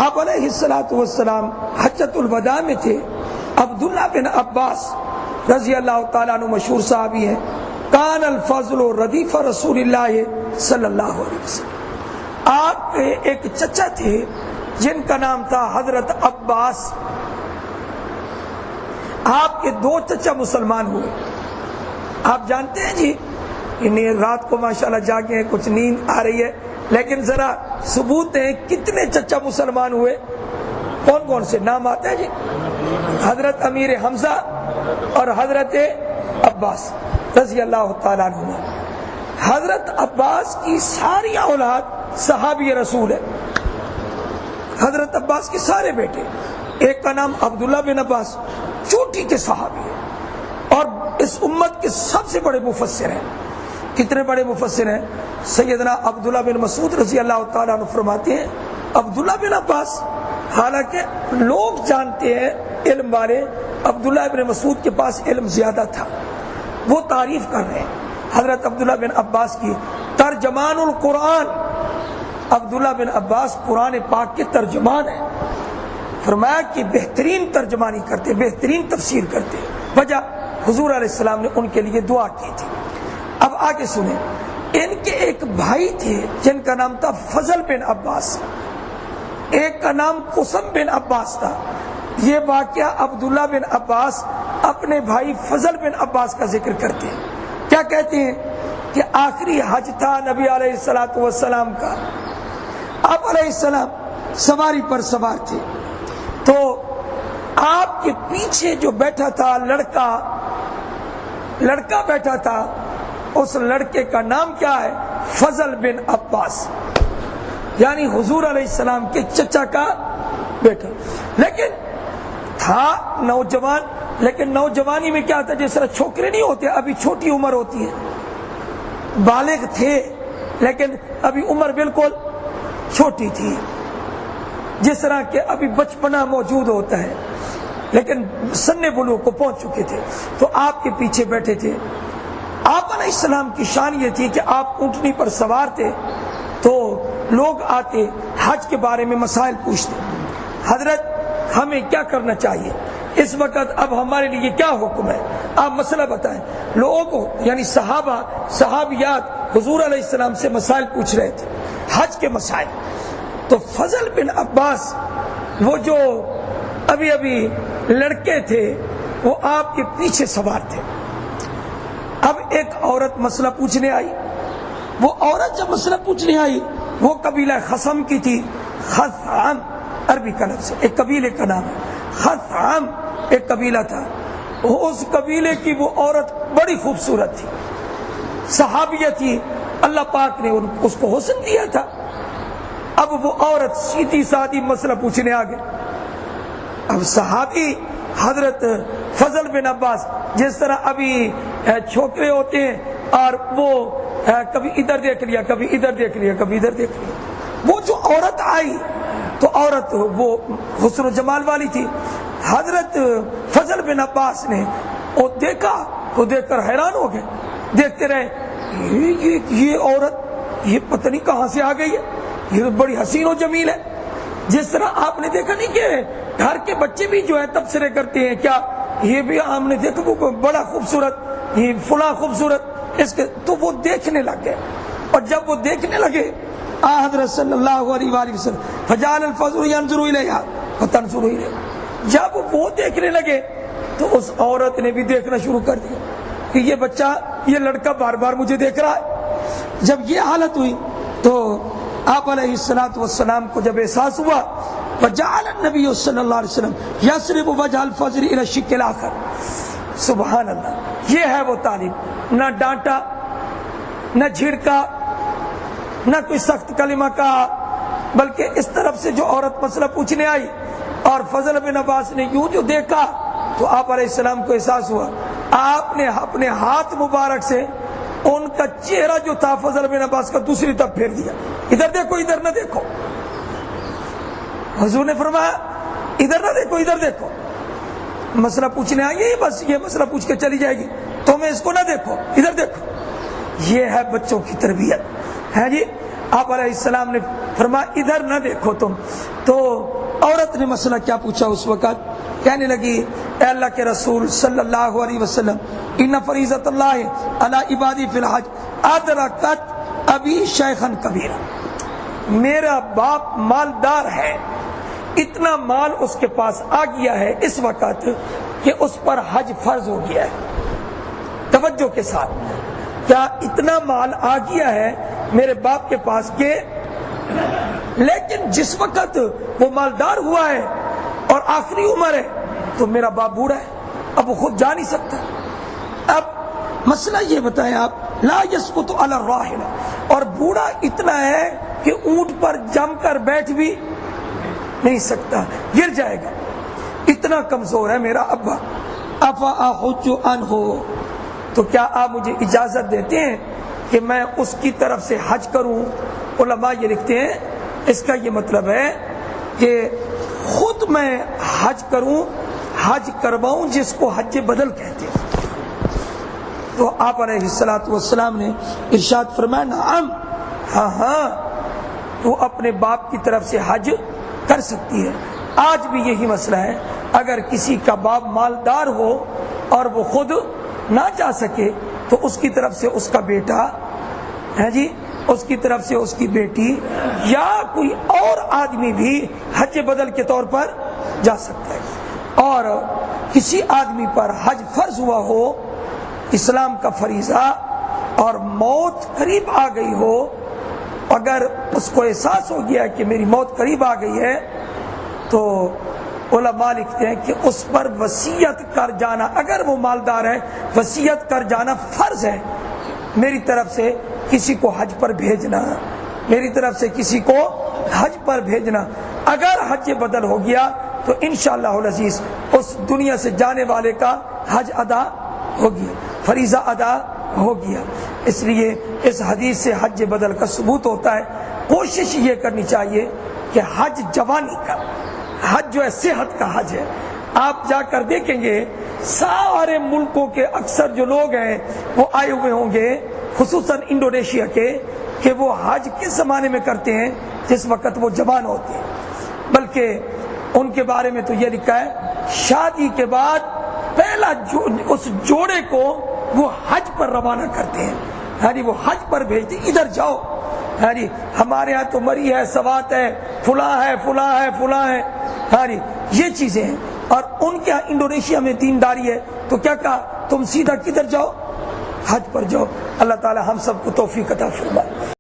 آپ علیہ الصلوۃ والسلام حجۃ الوداع میں تھے. عبداللہ بن عباس رضی اللہ تعالیٰ عنہ مشہور صحابی ہیں. کان الفضل ردیف رسول اللہ صلی اللہ علیہ وسلم. آپ کے ایک چچا تھے جن کا نام تھا حضرت عباس. آپ کے 2 چچا مسلمان ہوئے. آپ جانتے ہیں جی انہیں رات کو ماشاءاللہ جاگے ہیں, کچھ نیند آ رہی ہے, لیکن ذرا ثبوت ہیں کتنے چچا مسلمان ہوئے, کون کون سے نام آتے ہیں جی؟ حضرت امیر حمزہ اور حضرت عباس رضی اللہ تعالیٰ عنہ. حضرت عباس کی ساری اولاد صحابی رسول ہے. حضرت عباس کے سارے بیٹے, ایک کا نام عبداللہ بن عباس چوٹی کے صحابی ہے اور اس امت کے سب سے بڑے مفسر ہیں. کتنے بڑے مفسر ہیں؟ سیدنا عبداللہ بن مسعود رضی اللہ تعالیٰ عنہ فرماتے ہیں عبداللہ بن عباس, حالانکہ لوگ جانتے ہیں علم والے عبداللہ بن مسعود کے پاس علم زیادہ تھا, وہ تعریف کر رہے ہیں حضرت عبداللہ بن عباس کی. ترجمان القرآن, عبداللہ بن عباس قرآن پاک کے ترجمان ہیں. فرمایا کہ بہترین ترجمانی کرتے, بہترین تفسیر کرتے. وجہ حضور علیہ السلام نے ان کے لیے دعا کی تھی. اب آگے سنیں, ان کے ایک بھائی تھے جن کا نام تھا فضل بن عباس, ایک کا نام قسم بن عباس تھا. یہ واقعہ عبداللہ بن عباس اپنے بھائی فضل بن عباس کا ذکر کرتے ہیں. کیا کہتے ہیں کہ آخری حج تھا نبی علیہ الصلوۃ والسلام کا. آپ علیہ السلام سواری پر سوار تھے, تو آپ کے پیچھے جو بیٹھا تھا لڑکا بیٹھا تھا, اس لڑکے کا نام کیا ہے؟ فضل بن عباس, یعنی حضور علیہ السلام کے چچا کا بیٹا. لیکن تھا نوجوان, لیکن نوجوانی میں کیا تھا, جس طرح چھوکرے نہیں ہوتے, ابھی چھوٹی عمر ہوتی ہے. بالغ تھے لیکن ابھی عمر بالکل چھوٹی تھی, جس طرح کہ ابھی بچپنا موجود ہوتا ہے, لیکن سن بلوغ کو پہنچ چکے تھے. تو آپ کے پیچھے بیٹھے تھے. آپ علیہ السلام کی شان یہ تھی کہ آپ اونٹنی پر سوار تھے, تو لوگ آتے حج کے بارے میں مسائل پوچھتے, حضرت ہمیں کیا کرنا چاہیے اس وقت, اب ہمارے لیے کیا حکم ہے, آپ مسئلہ بتائیں. لوگ یعنی صحابہ صحابیات حضور علیہ السلام سے مسائل پوچھ رہے تھے, حج کے مسائل. تو فضل بن عباس وہ جو ابھی لڑکے تھے وہ آپ کے پیچھے سوار تھے. اب ایک عورت مسئلہ پوچھنے آئی. وہ عورت جب مسئلہ پوچھنے آئی وہ قبیلہ خصم کی تھی. خثعم عربی کا لفظ ہے, ایک قبیلے کا نام ہے. خثعم ایک قبیلہ تھا, اس قبیلے کی وہ عورت بڑی خوبصورت تھی, صحابیہ تھی, اللہ پاک نے اس کو حسن دیا تھا. اب وہ عورت سیدھی سادھی مسئلہ پوچھنے آ گئی. اب صحابی حضرت فضل بن عباس جس طرح ابھی چھوکرے ہوتے ہیں اور وہ کبھی ادھر دیکھ لیا, کبھی ادھر دیکھ لیا, کبھی ادھر دیکھ لیا. وہ جو عورت آئی تو عورت وہ حسن و جمال والی تھی. حضرت فضل بن عباس نے وہ دیکھا, وہ دیکھ کر حیران ہو گئے. دیکھتے رہے, یہ عورت یہ پتہ نہیں کہاں سے آ گئی ہے, یہ بڑی حسین و جمیل ہے. جس طرح آپ نے دیکھا نہیں کہ گھر کے بچے بھی جو ہے تبصرے کرتے ہیں, کیا یہ بھی ہم نے دیکھا وہ بڑا خوبصورت, یہ فلاں خوبصورت, اس کے تو وہ دیکھنے لگ گئے. اور جب وہ دیکھنے لگے حضرت صلی اللہ علیہ وآلہ وسلم فجعل الفضل ينظر الیہا وتنظر الیہ, جب وہ دیکھنے لگے تو اس عورت نے بھی دیکھنا شروع کر دیا کہ یہ بچہ, یہ لڑکا بار بار مجھے دیکھ رہا ہے. جب یہ حالت ہوئی تو آپ علیہ الصلوۃ والسلام کو جب احساس ہوا, فجعل النبی صلی اللہ علیہ وسلم یضرب وجه الفضل الى الشق الاخر. سبحان اللہ, یہ ہے وہ تعلیم. نہ ڈانٹا, نہ جھڑکا, نہ کوئی سخت کلمہ کہا, بلکہ اس طرف سے جو عورت مسئلہ پوچھنے آئی اور فضل بن عباس نے یوں جو دیکھا تو آپ علیہ السلام کو احساس ہوا. آپ نے اپنے ہاتھ مبارک سے ان کا چہرہ جو تھا فضل بن عباس کا دوسری طرف پھیر دیا, ادھر دیکھو ادھر نہ دیکھو. حضور نے فرمایا ادھر نہ دیکھو ادھر دیکھو. مسئلہ پوچھنے آئی ہے, بس یہ مسئلہ پوچھ کے چلی جائے گی, تمہیں اس کو نہ دیکھو ادھر دیکھو. یہ ہے بچوں کی تربیت ہے جی. آپ علیہ السلام نے فرمایا ادھر نہ دیکھو تم. تو عورت نے مسئلہ کیا پوچھا اس وقت؟ کہنے لگی اے اللہ کے رسول صلی اللہ علیہ وسلم ان فریضۃ اللہ علی عبادی فی الحج ادرکت ابی شیخا کبیرا، میرا باپ مالدار ہے، اتنا مال اس کے پاس آ گیا ہے اس وقت کہ اس پر حج فرض ہو گیا ہے. توجہ کے ساتھ، کیا اتنا مال آ گیا ہے میرے باپ کے پاس کہ لیکن جس وقت وہ مالدار ہوا ہے اور آخری عمر ہے تو میرا باپ بوڑھا ہے، اب وہ خود جا نہیں سکتا. اب مسئلہ یہ بتائیں آپ، لا یسقط علی الراحل، اور بوڑھا اتنا ہے کہ اونٹ پر جم کر بیٹھ بھی نہیں سکتا، گر جائے گا، اتنا کمزور ہے میرا ابا. افا احج عنہ، تو کیا آپ مجھے اجازت دیتے ہیں کہ میں اس کی طرف سے حج کروں؟ علماء یہ لکھتے ہیں اس کا یہ مطلب ہے کہ خود میں حج کروں، حج کرواؤں، جس کو حج بدل کہتے ہیں. تو آپ علیہ الصلوۃ والسلام نے ارشاد فرمایا نعم، ہاں ہاں تو اپنے باپ کی طرف سے حج کر سکتی ہے. آج بھی یہی مسئلہ ہے، اگر کسی کا باپ مالدار ہو اور وہ خود نہ جا سکے تو اس کی طرف سے اس کا بیٹا ہے جی، اس کی طرف سے اس کی بیٹی یا کوئی اور آدمی بھی حج بدل کے طور پر جا سکتا ہے. اور کسی آدمی پر حج فرض ہوا ہو، اسلام کا فریضہ، اور موت قریب آ گئی ہو، اگر اس کو احساس ہو گیا کہ میری موت قریب آ گئی ہے تو علماء لکھتے ہیں کہ اس پر وصیت کر جانا، اگر وہ مالدار ہے وصیت کر جانا فرض ہے. میری طرف سے کسی کو حج پر بھیجنا، میری طرف سے کسی کو حج پر بھیجنا. اگر حج بدل ہو گیا تو انشاءاللہ العزیز اس دنیا سے جانے والے کا حج ادا ہو گیا، فریضہ ادا ہو گیا. اس لیے اس حدیث سے حج بدل کا ثبوت ہوتا ہے. کوشش یہ کرنی چاہیے کہ حج جوانی کا حج جو ہے صحت کا حج ہے. آپ جا کر دیکھیں گے سارے ملکوں کے اکثر جو لوگ ہیں وہ آئے ہوئے ہوں گے، خصوصاً انڈونیشیا کے، کہ وہ حج کس زمانے میں کرتے ہیں؟ جس وقت وہ جوان ہوتے ہیں. بلکہ ان کے بارے میں تو یہ لکھا ہے شادی کے بعد پہلا اس جوڑے کو وہ حج پر روانہ کرتے ہیں، یعنی وہ حج پر بھیجتے ادھر جاؤ. یعنی ہمارے ہاں تو مری ہے، سوات ہے، فلاں ہے، فلاں ہے، فلاں ہے، یعنی یہ چیزیں ہیں. اور ان کے انڈونیشیا میں دینداری ہے تو کیا کہا تم سیدھا کدھر جاؤ؟ حج پر جاؤ. اللہ تعالی ہم سب کو توفیق عطا فرمائے.